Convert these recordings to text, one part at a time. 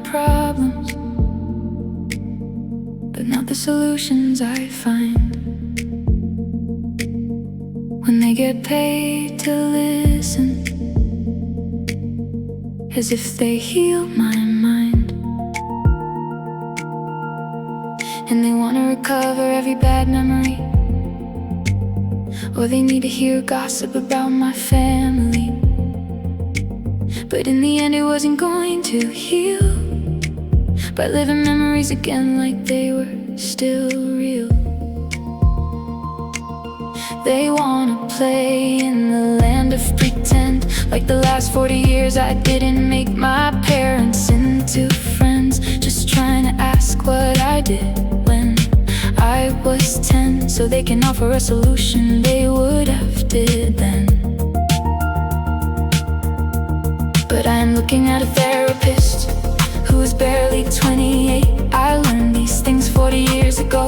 problems, but not the solutions I find. When they get paid to listen, as if they heal my mind. And they wanna recover every bad memory, or they need to hear gossip about my family. But in the end it wasn't going to heal by living memories again like they were still real. They wanna play in the land of pretend, like the last 40 years I didn't make my parents into friends, just trying to ask what I did when I was 10, so they can offer a solution they would have did then. But I am looking at a therapist who is barely 28. I learned these things 40 years ago,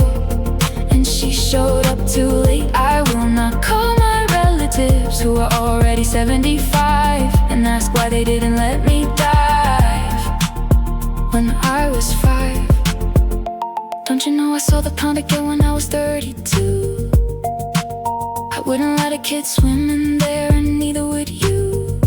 and she showed up too late. I will not call my relatives who are already 75 and ask why they didn't let me dive when I was 5. Don't you know I saw the pound again when I was 32? I wouldn't let a kid swim in there, and neither would you.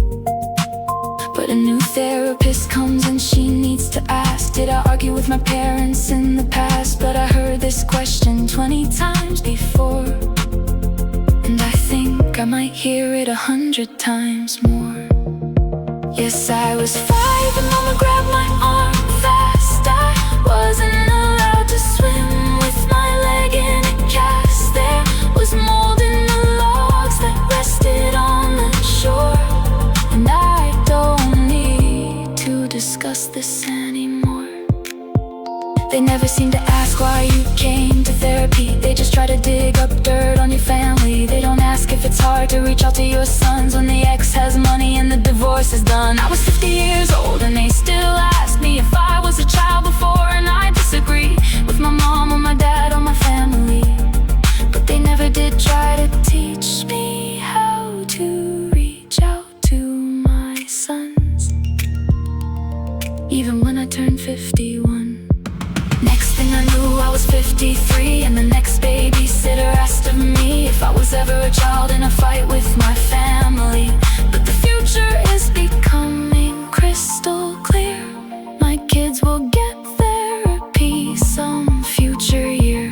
But a new therapist comes and she needs to ask, did I argue with my parents in the past? But I heard this question 20 times before, and I think I might hear it 100 times more. Yes, I was 5 and mama grabbed my arm fast. I wasn't allowed to swim with my leg in a cast. There was mold in the logs that rested on the shore, and I don't need to discuss this anymore. They never seem to ask why you came to therapy. They just try to dig up dirt on your family. They don't ask if it's hard to reach out to your sons when the ex has money and the divorce is done. I was 50 years old and they still ask me if I was a child before, and I disagree with my mom or my dad or my family. But they never did try to teach me how to reach out to my sons, even when I turned 51. Next thing I knew I was 53, and the next babysitter asked of me if I was ever a child in a fight with my family. But the future is becoming crystal clear. My kids will get therapy some future year,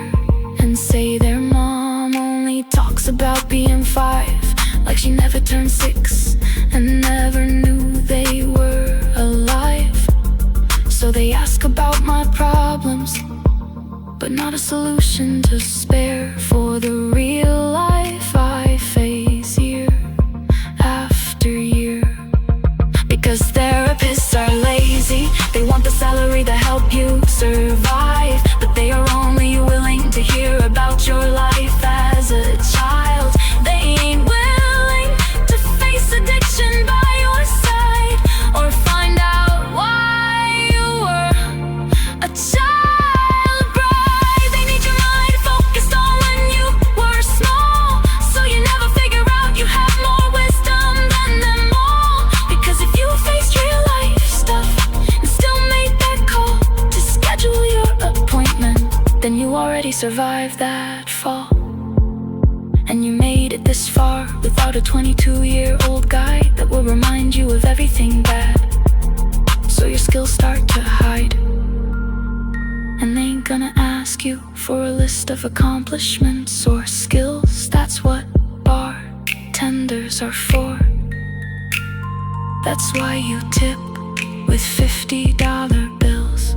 and say their mom only talks about being 5, like she never turned 6 and never knew they were alive. So they ask about my problems, but not a solution to spare for the real life I face year after year. Because therapists are lazy, they want the salary to help you survive, but they are only willing to hear about your life as a child. They ain't willing to face addiction by your side, or find out why you were a child bride. They need your mind focused on when you were small, so you never figure out you have more wisdom than them all. Because if you faced real life stuff and still made that call to schedule your appointment, then you already survived that fall, and you made it this far without a 22-year-old guy that will remind you of everything bad. So your skills start to hide, and they ain't gonna ask you for a list of accomplishments or skills. That's what bartenders are for. That's why you tip with $50 bills.